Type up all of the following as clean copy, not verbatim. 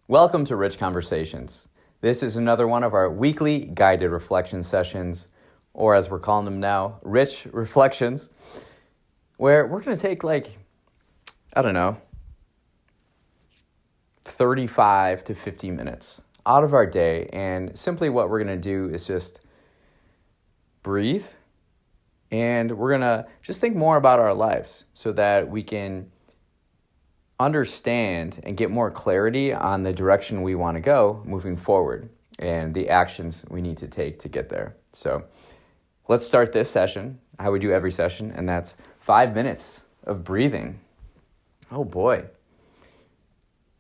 Welcome to Rich Conversations. This is another one of our weekly guided reflection sessions, or as we're calling them now, Rich Reflections, where we're going to take 35 to 50 minutes out of our day, and simply what we're going to do is just breathe, and we're going to just think more about our lives so that we can understand and get more clarity on the direction we want to go moving forward and the actions we need to take to get there. So let's start this session, how we do every session, and that's 5 minutes of breathing. Oh boy.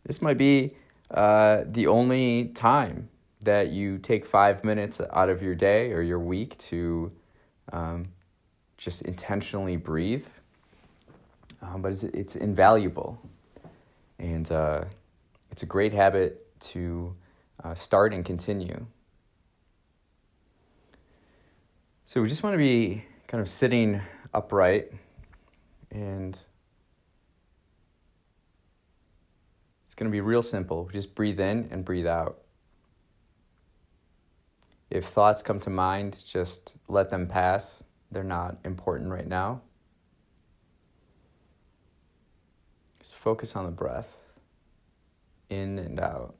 This might be the only time that you take 5 minutes out of your day or your week to just intentionally breathe. But it's invaluable. And it's a great habit to start and continue. So we just want to be kind of sitting upright, and it's going to be real simple. Just breathe in and breathe out. If thoughts come to mind, just let them pass. They're not important right now. Just focus on the breath, in and out.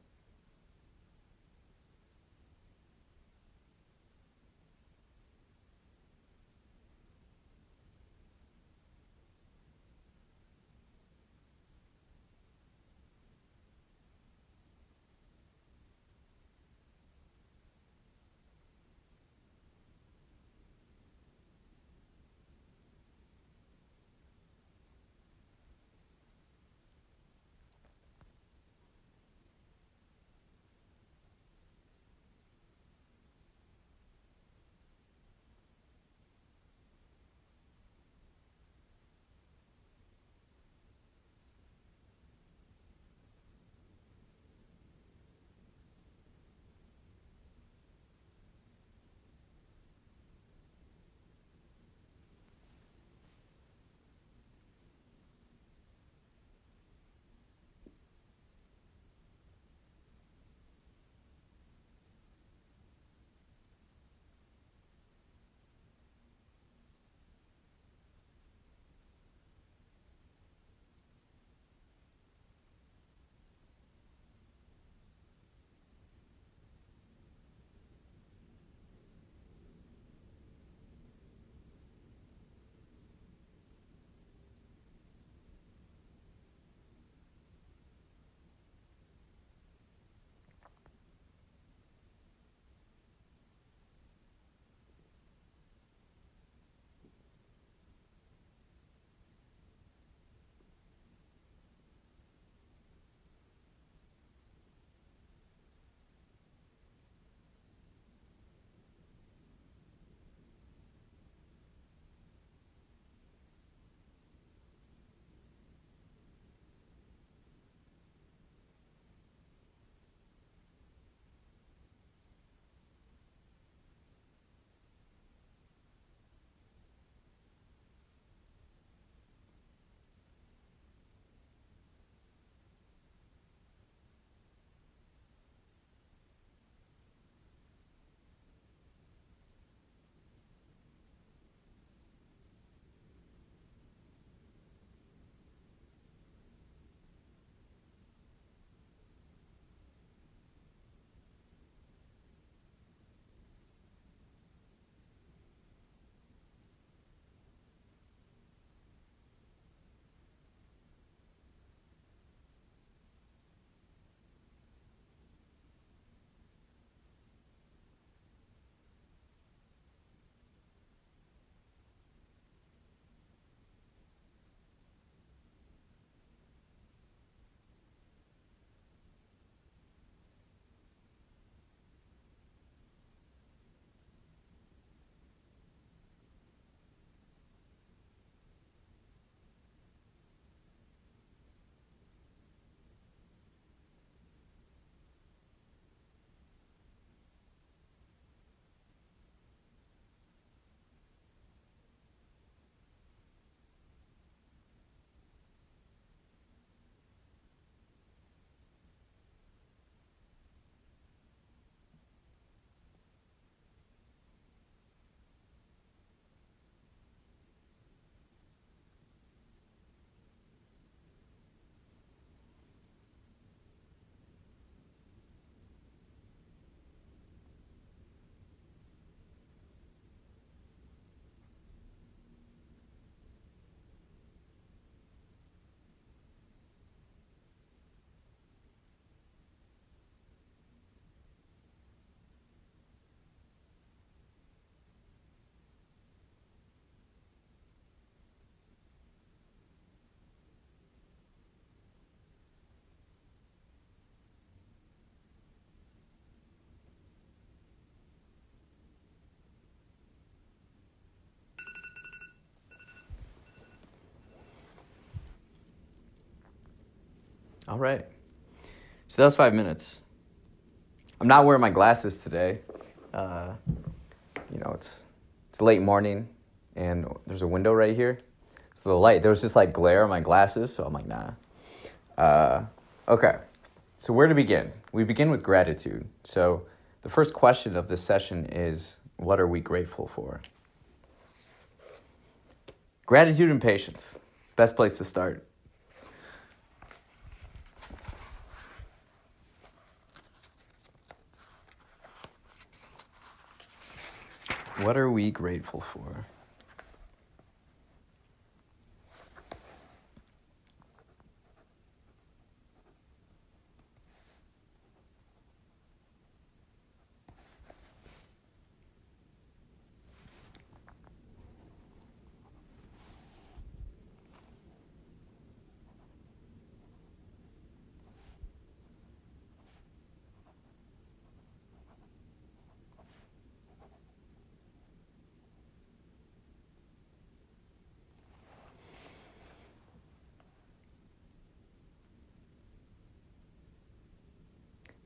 All right. So that was 5 minutes. I'm not wearing my glasses today. It's late morning, and there's a window right here. So the light, there was just like glare on my glasses, so I'm like, nah. Okay. So where to begin? We begin with gratitude. So the first question of this session is, what are we grateful for? Gratitude and patience. Best place to start. What are we grateful for?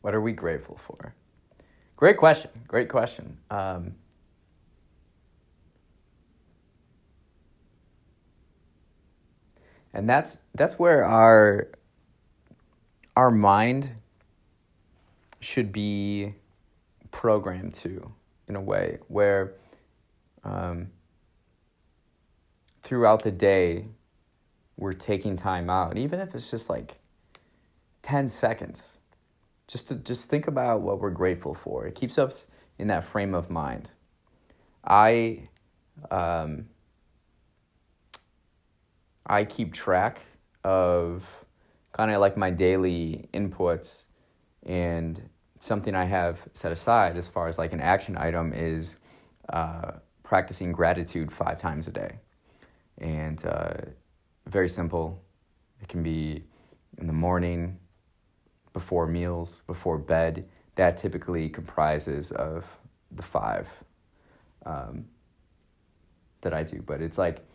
What are we grateful for? Great question. Great question. And that's where our mind should be programmed to, in a way, where throughout the day we're taking time out, even if it's just like 10 seconds, just to think about what we're grateful for. It keeps us in that frame of mind. I keep track of kind of like my daily inputs, and something I have set aside as far as like an action item is practicing gratitude 5 times a day. And very simple. It can be in the morning, before meals, before bed. That typically comprises of the 5 that I do. But it's like,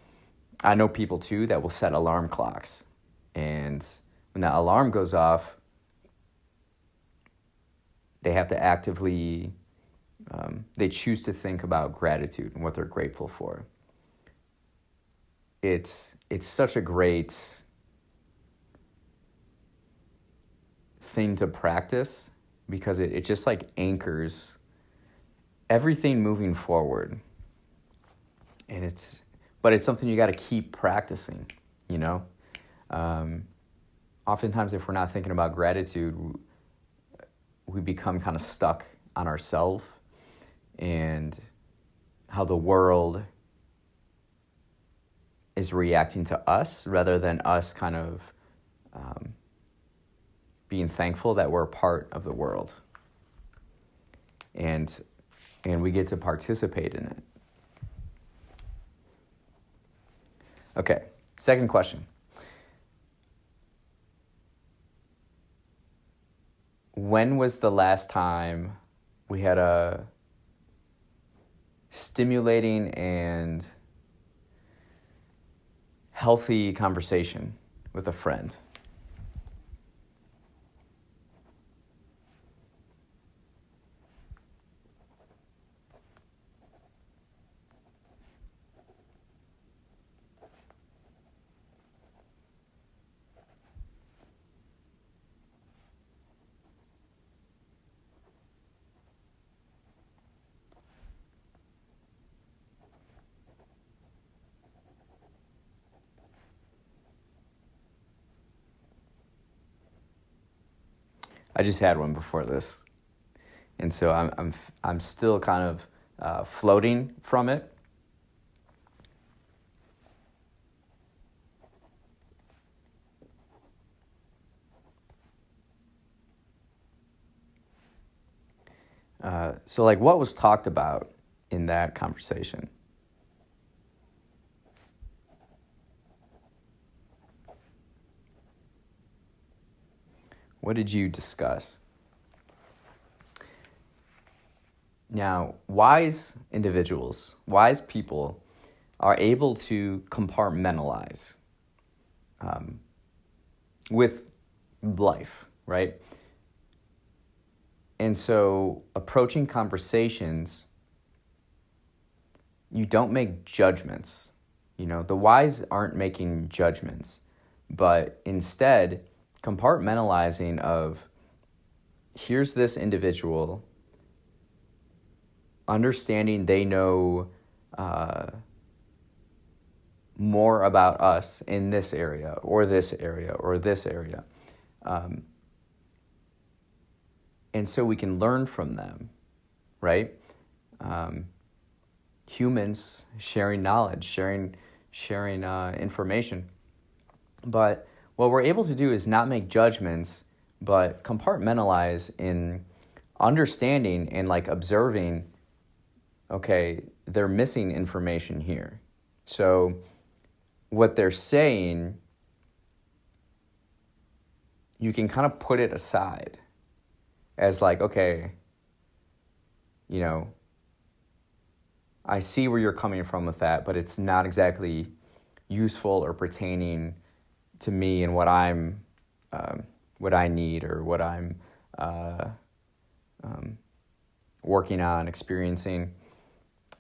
I know people too that will set alarm clocks. And when that alarm goes off, they have to actively, they choose to think about gratitude and what they're grateful for. It's such a great thing to practice, because it just like anchors everything moving forward. And it's something you got to keep practicing, you know? Oftentimes if we're not thinking about gratitude, we become kind of stuck on ourselves and how the world is reacting to us, rather than us kind of being thankful that we're a part of the world, and we get to participate in it. Okay, second question. When was the last time we had a stimulating and healthy conversation with a friend? I just had one before this, and so I'm still kind of floating from it. So like, what was talked about in that conversation? What did you discuss? Now, wise individuals, wise people are able to compartmentalize with life, right? And so approaching conversations, you don't make judgments. The wise aren't making judgments, but instead compartmentalizing of, here's this individual, understanding they know more about us in this area or this area or this area. And so we can learn from them, right? Humans sharing knowledge, sharing information. But what we're able to do is not make judgments, but compartmentalize in understanding and observing, okay, they're missing information here. So what they're saying, you can kind of put it aside as okay, I see where you're coming from with that, but it's not exactly useful or pertaining to me and what I need or what I'm working on, experiencing.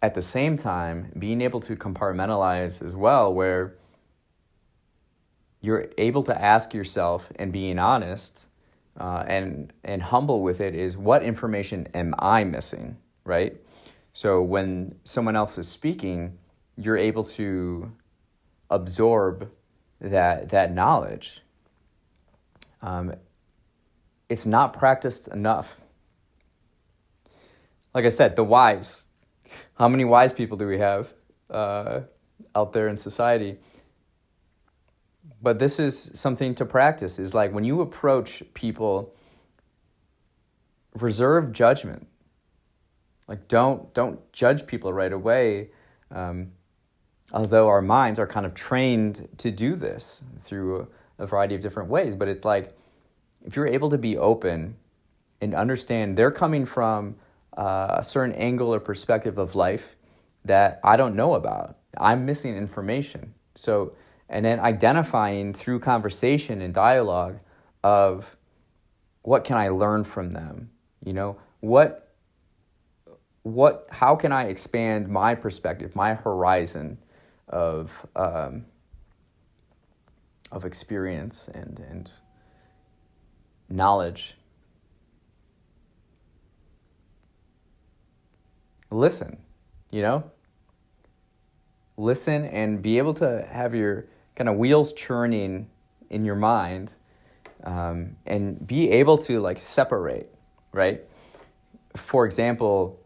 At the same time, being able to compartmentalize as well, where you're able to ask yourself and being honest and humble with it is, what information am I missing, right? So when someone else is speaking, you're able to absorb that knowledge. It's not practiced enough. Like I said, the wise. How many wise people do we have out there in society? But this is something to practice, is when you approach people, reserve judgment. Don't judge people right away, although our minds are kind of trained to do this through a variety of different ways. But it's if you're able to be open and understand they're coming from a certain angle or perspective of life that I don't know about, I'm missing information. So, and then identifying through conversation and dialogue of, what can I learn from them? How can I expand my perspective, my horizon of experience and knowledge? Listen, listen and be able to have your kind of wheels churning in your mind, and be able to separate, right? For example,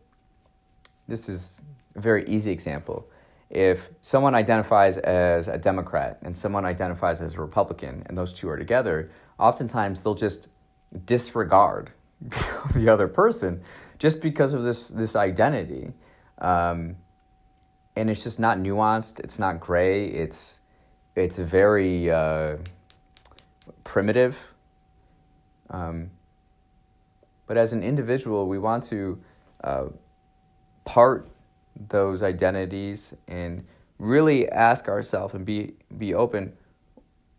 this is a very easy example. If someone identifies as a Democrat and someone identifies as a Republican, and those two are together, oftentimes they'll just disregard the other person just because of this identity. And it's just not nuanced. It's not gray. It's very primitive. But as an individual, we want to part those identities and really ask ourselves and be open.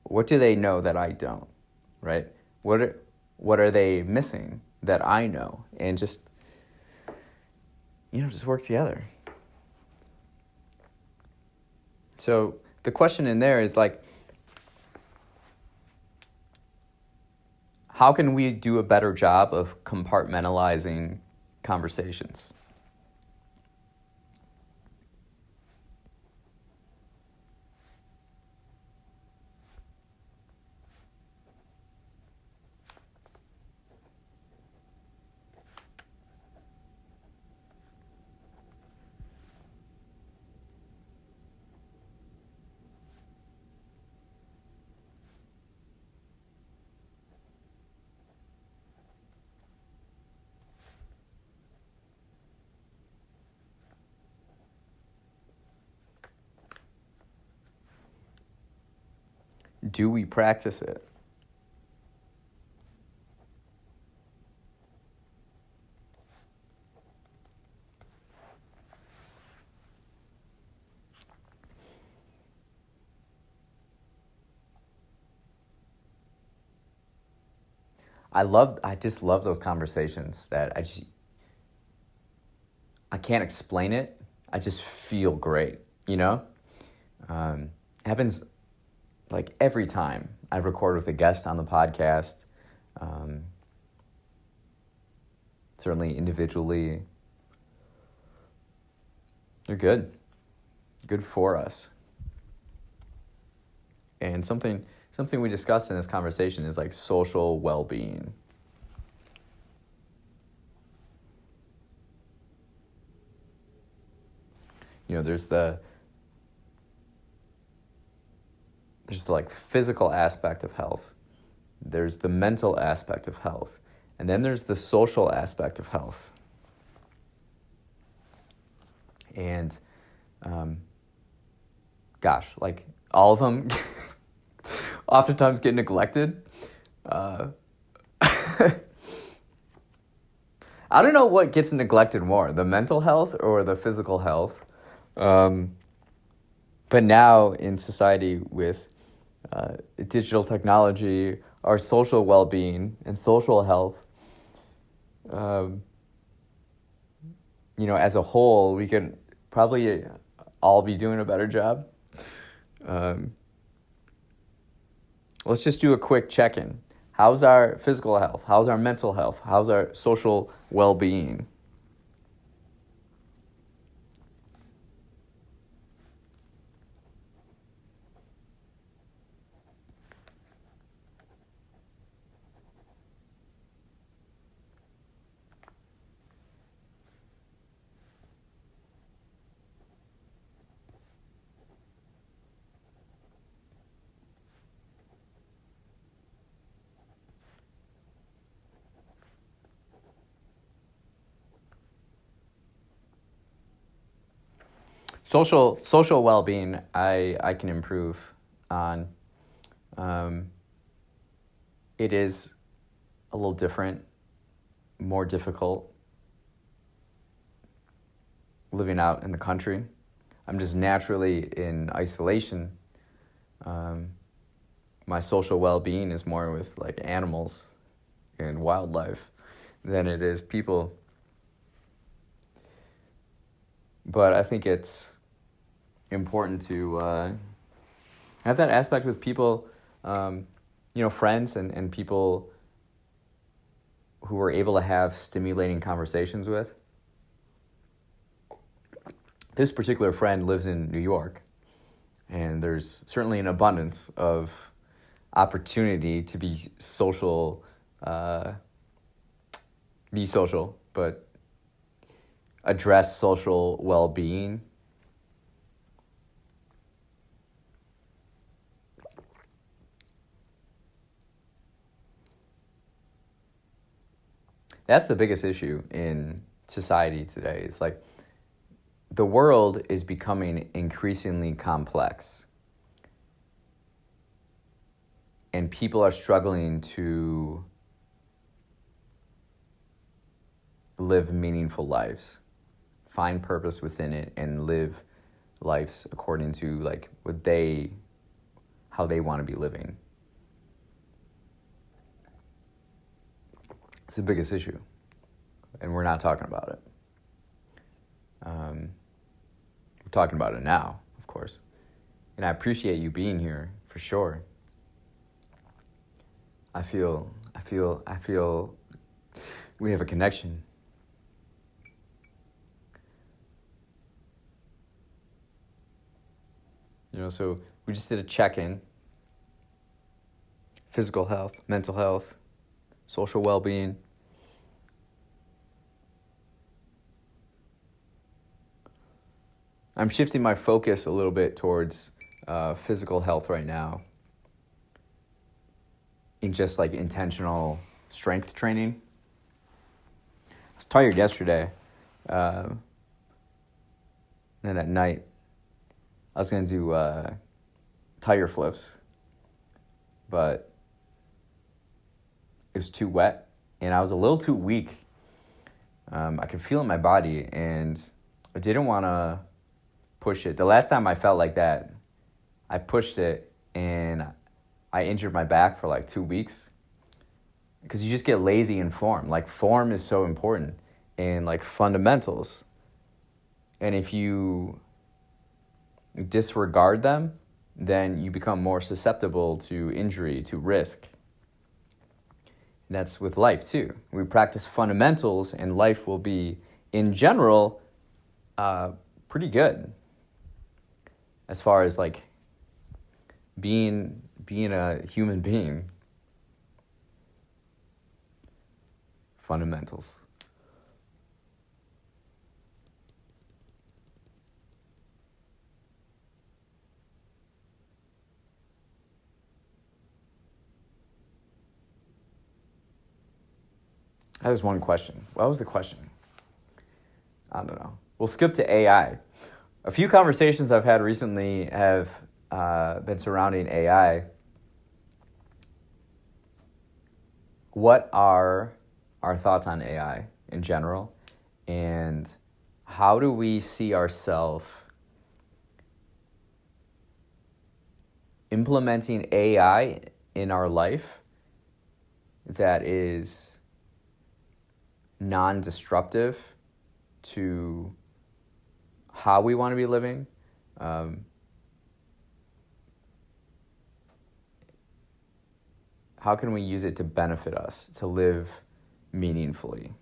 What do they know that I don't, right? What are they missing that I know? And just work together. So the question in there is how can we do a better job of compartmentalizing conversations? Do we practice it? I just love those conversations that I can't explain it. I just feel great, you know? It happens like every time I record with a guest on the podcast, certainly individually. They're good for us. And something we discussed in this conversation is like social well-being. You know, there's the like physical aspect of health. There's the mental aspect of health. And then there's the social aspect of health. And, like all of them oftentimes get neglected. I don't know what gets neglected more, the mental health or the physical health. But now in society with digital technology, our social well-being and social health, as a whole, we can probably all be doing a better job. Let's just do a quick check-in. How's our physical health? How's our mental health? How's our social well-being? Social well-being, I can improve on. It is a little different, more difficult living out in the country. I'm just naturally in isolation. My social well-being is more with like animals and wildlife than it is people. But I think it's important to have that aspect with people, friends and people who we're able to have stimulating conversations with. This particular friend lives in New York, and there's certainly an abundance of opportunity to be social, but address social well-being. That's the biggest issue in society today. It's like the world is becoming increasingly complex. And people are struggling to live meaningful lives, find purpose within it, and live lives according to like how they want to be living. It's the biggest issue, and we're not talking about it. We're talking about it now, of course, and I appreciate you being here for sure. I feel we have a connection. So we just did a check-in. Physical health, mental health, social well-being. I'm shifting my focus a little bit towards physical health right now in just like intentional strength training. I was tired yesterday, and at night I was going to do tire flips, but it was too wet, and I was a little too weak. I could feel it in my body, and I didn't want to push it. The last time I felt like that, I pushed it, and I injured my back for like 2 weeks. because you just get lazy in form. Like form is so important, and like fundamentals. And if you disregard them, then you become more susceptible to injury, to risk. And that's with life too. We practice fundamentals, and life will be, in general, pretty good. As far as like being a human being. Fundamentals. That was one question. What was the question? I don't know. We'll skip to AI. A few conversations I've had recently have been surrounding AI. What are our thoughts on AI in general? And how do we see ourselves implementing AI in our life that is non-disruptive to how we want to be living? How can we use it to benefit us, to live meaningfully?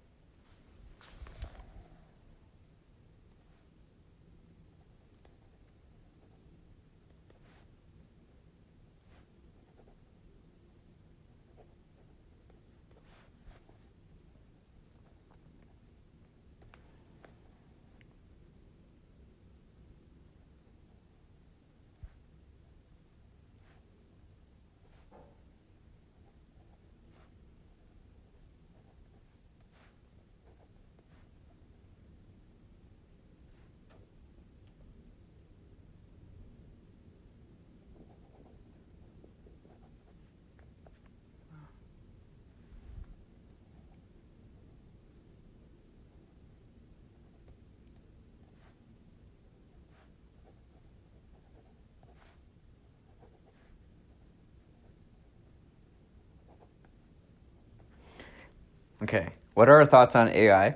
Okay, what are our thoughts on AI?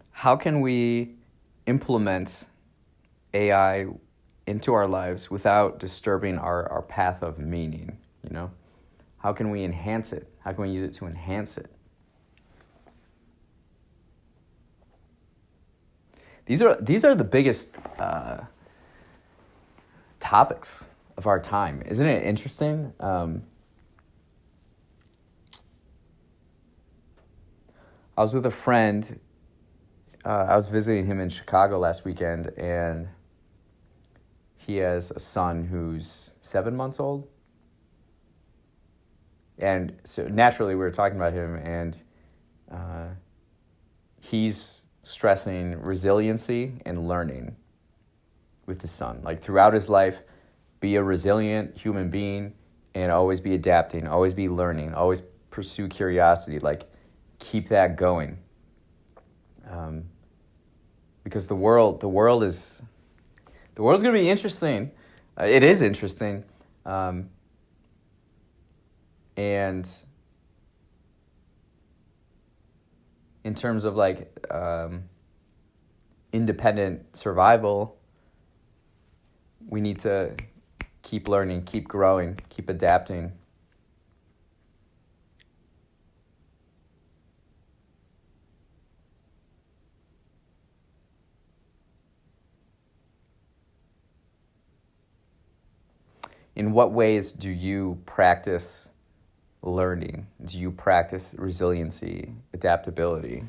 How can we implement AI into our lives without disturbing our path of meaning, you know? How can we enhance it? How can we use it to enhance it? These are the biggest topics of our time. Isn't it interesting? I was with a friend. I was visiting him in Chicago last weekend, and he has a son who's 7 months old. And so naturally we were talking about him, and he's stressing resiliency and learning with his son. Like throughout his life, be a resilient human being and always be adapting, always be learning, always pursue curiosity, like keep that going. Because the world's going to be interesting. It is interesting. And in terms of like independent survival, we need to keep learning, keep growing, keep adapting. In what ways do you practice learning? Do you practice resiliency, adaptability?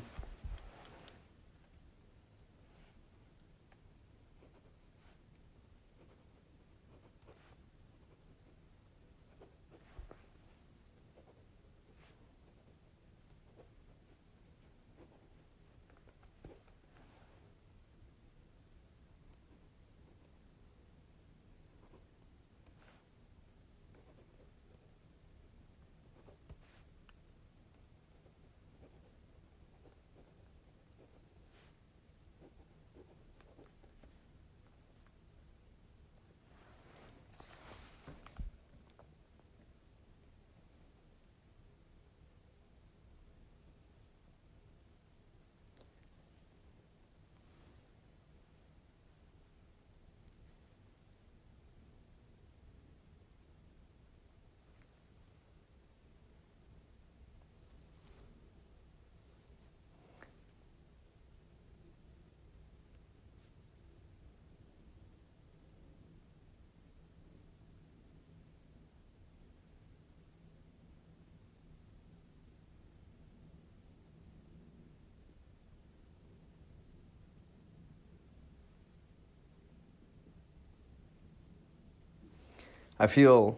I feel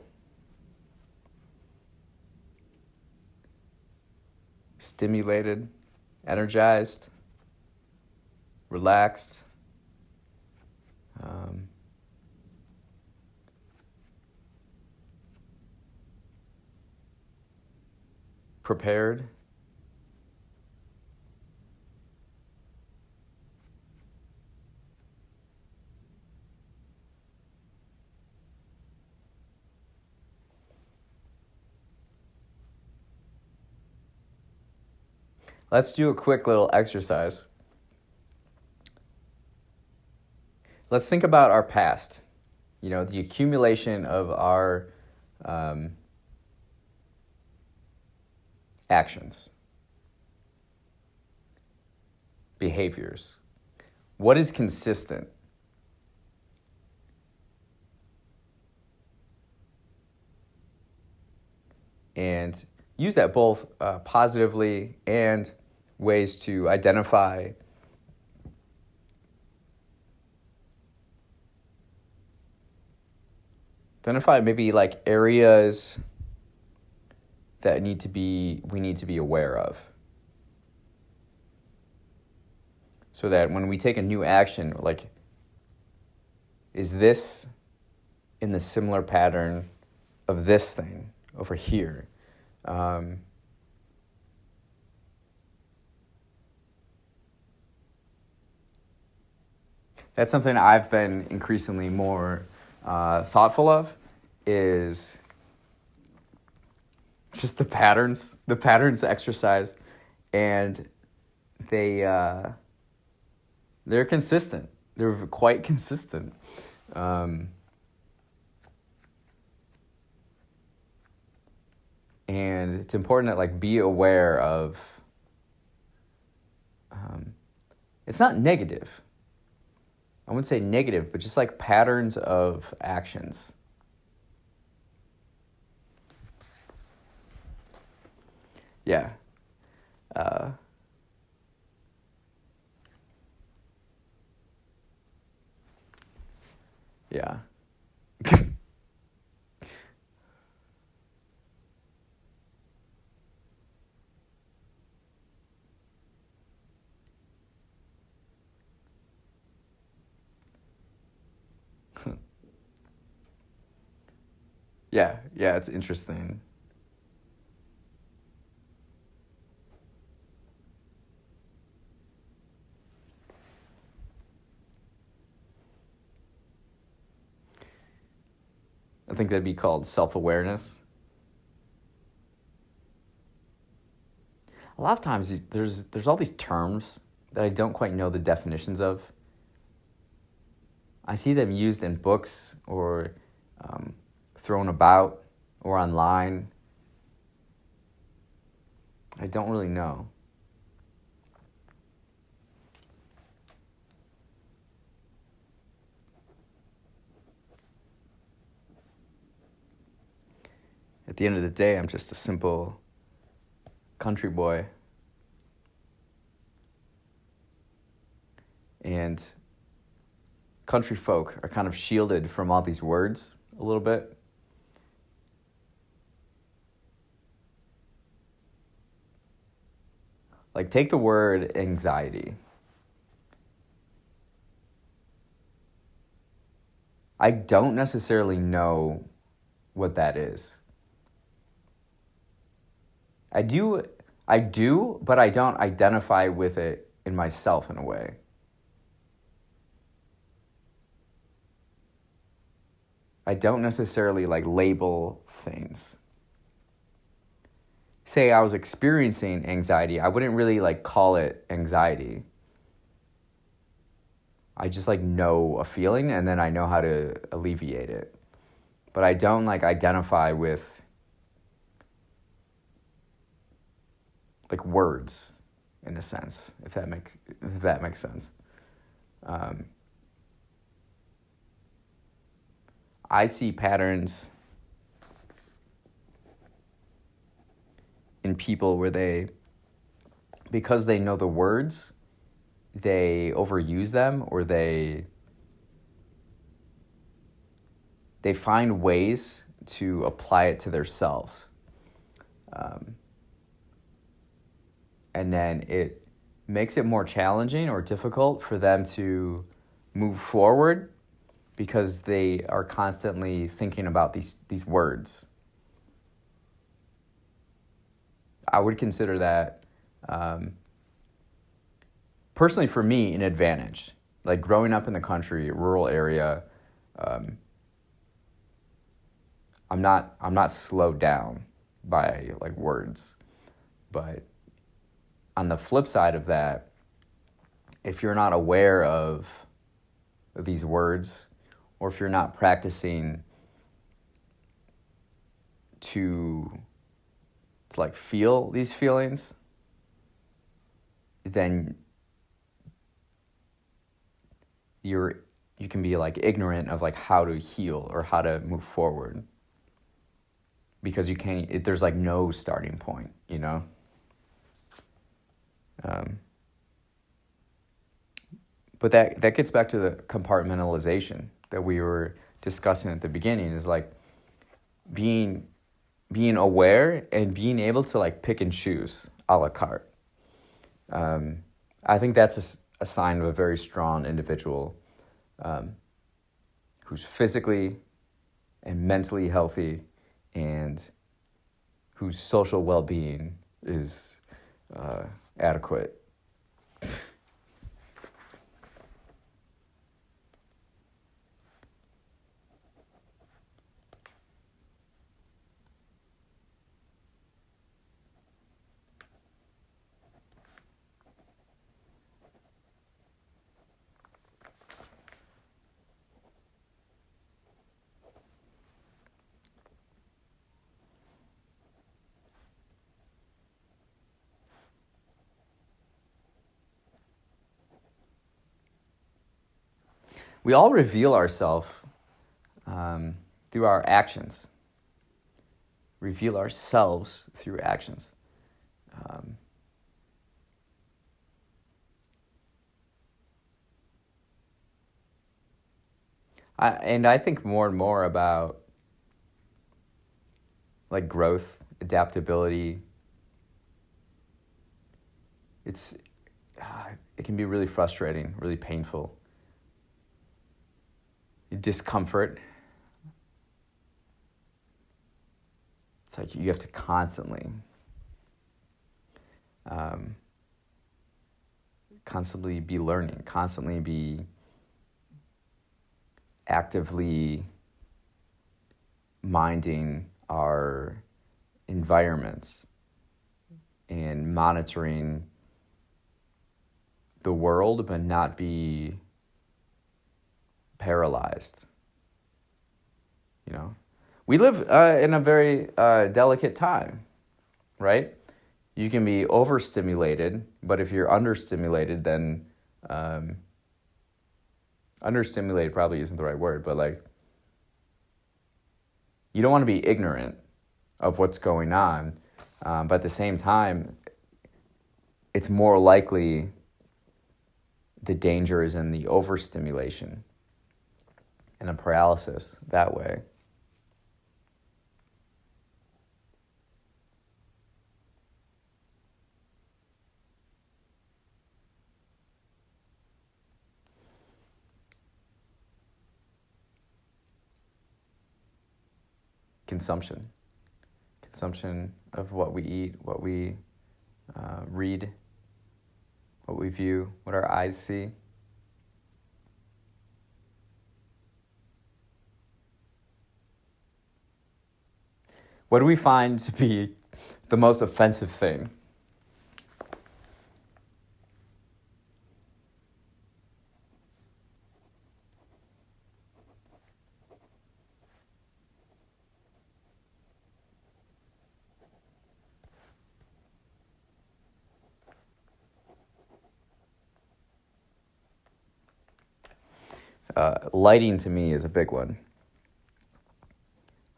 stimulated, energized, relaxed, prepared. Let's do a quick little exercise. Let's think about our past, the accumulation of our actions, behaviors. What is consistent? And use that both positively and ways to identify maybe like areas that we need to be aware of. So that when we take a new action, like, is this in the similar pattern of this thing over here? That's something I've been increasingly more thoughtful of, is just the patterns exercised, and they're consistent. They're quite consistent. And it's important to be aware of. It's not negative. I wouldn't say negative, but just patterns of actions. Yeah. Yeah. Yeah, it's interesting. I think that'd be called self-awareness. A lot of times there's all these terms that I don't quite know the definitions of. I see them used in books or thrown about or online. I don't really know. At the end of the day, I'm just a simple country boy. And country folk are kind of shielded from all these words a little bit. Take the word anxiety. I don't necessarily know what that is. I do, but I don't identify with it in myself in a way. I don't necessarily label things. Say I was experiencing anxiety, I wouldn't really call it anxiety. I just know a feeling, and then I know how to alleviate it. But I don't identify with words, in a sense, if that makes sense. I see patterns in people where because they know the words, they overuse them, or they they find ways to apply it to themselves. And then it makes it more challenging or difficult for them to move forward because they are constantly thinking about these words. I would consider that, personally for me, an advantage. Like growing up in the country, rural area, I'm not slowed down by like words. But on the flip side of that, if you're not aware of these words, or if you're not practicing to like feel these feelings, then you can be like ignorant of like how to heal or how to move forward, because you can't. There's like no starting point, you know. But that gets back to the compartmentalization that we were discussing at the beginning. Is like being aware and being able to like pick and choose a la carte. I think that's a sign of a very strong individual, who's physically and mentally healthy, and whose social well-being is adequate. We all reveal ourselves through our actions. Reveal ourselves through actions. I think more and more about like growth, adaptability. It can be really frustrating, really painful. Discomfort. It's like you have to constantly be learning, constantly be actively minding our environments and monitoring the world, but not be paralyzed. You know, we live in a very delicate time, right? You can be overstimulated, but if you're understimulated, then understimulated probably isn't the right word, but like you don't want to be ignorant of what's going on, but at the same time, it's more likely the danger is in the overstimulation and a paralysis that way. Consumption of what we eat, what we read, what we view, what our eyes see. What do we find to be the most offensive thing? Lighting to me is a big one.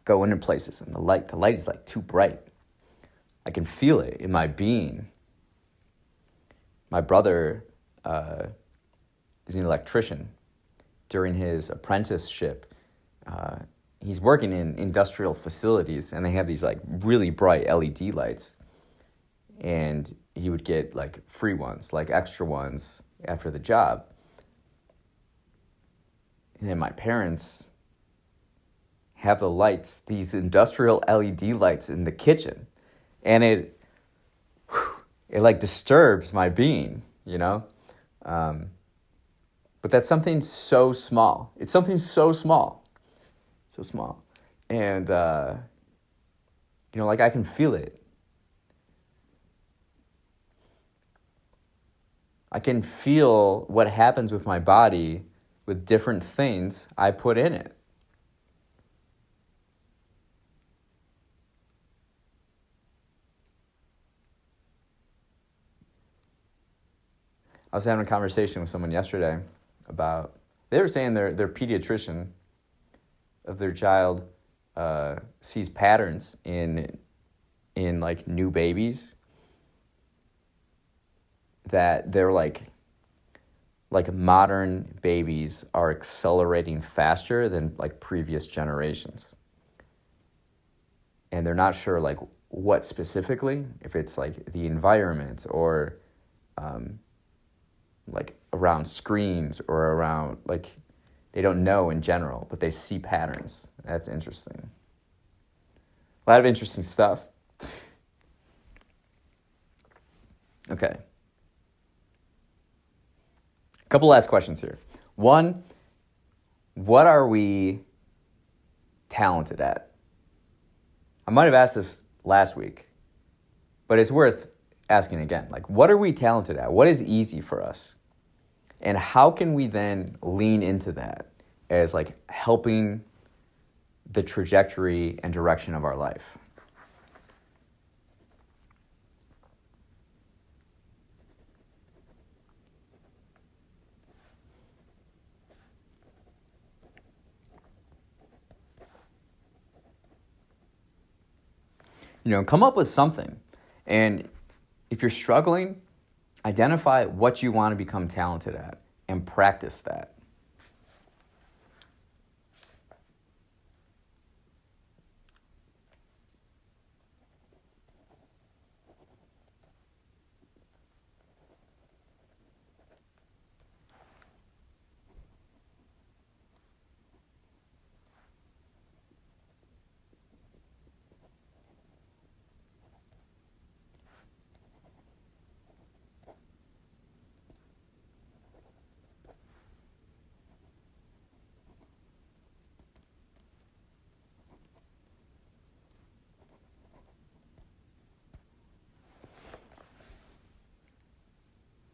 Go into places and the light is like too bright. I can feel it in my being. My brother is an electrician. During his apprenticeship, he's working in industrial facilities, and they have these like really bright LED lights, and he would get like free ones, like extra ones after the job. And then my parents have the lights, these industrial LED lights in the kitchen, and it like disturbs my being, you know? But that's something so small. It's something so small. So small. And, like I can feel it. I can feel what happens with my body with different things I put in it. I was having a conversation with someone yesterday about, they were saying their pediatrician of their child sees patterns in like new babies that they're like modern babies are accelerating faster than like previous generations. And they're not sure like what specifically, if it's like the environment or like around screens or around, like, they don't know in general, but they see patterns. That's interesting. A lot of interesting stuff. Okay. A couple last questions here. One, what are we talented at? I might have asked this last week, but it's worth asking again. Like, what are we talented at? What is easy for us? And how can we then lean into that as like helping the trajectory and direction of our life? Come up with something. And if you're struggling, identify what you want to become talented at and practice that.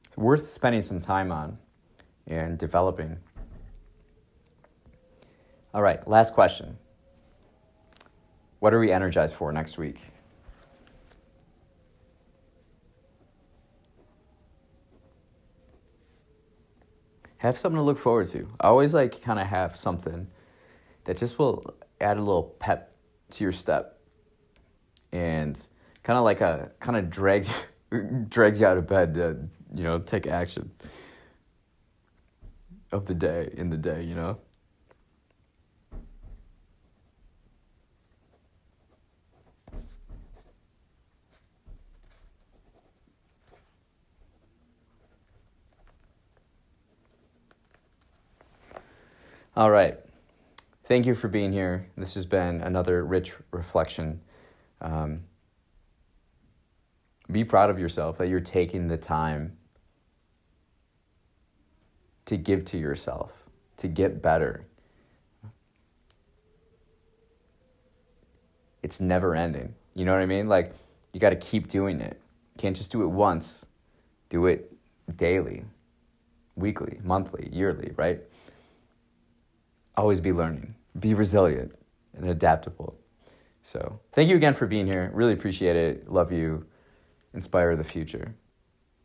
It's worth spending some time on and developing. All right, last question. What are we energized for next week? Have something to look forward to. Always like kind of have something that just will add a little pep to your step and kind of drags you out of bed to, take action of the day, in the day. All right. Thank you for being here. This has been another rich reflection. Be proud of yourself that you're taking the time to give to yourself, to get better. It's never ending. You know what I mean? Like, you got to keep doing it. You can't just do it once. Do it daily, weekly, monthly, yearly, right? Always be learning. Be resilient and adaptable. So thank you again for being here. Really appreciate it. Love you. Inspire the future.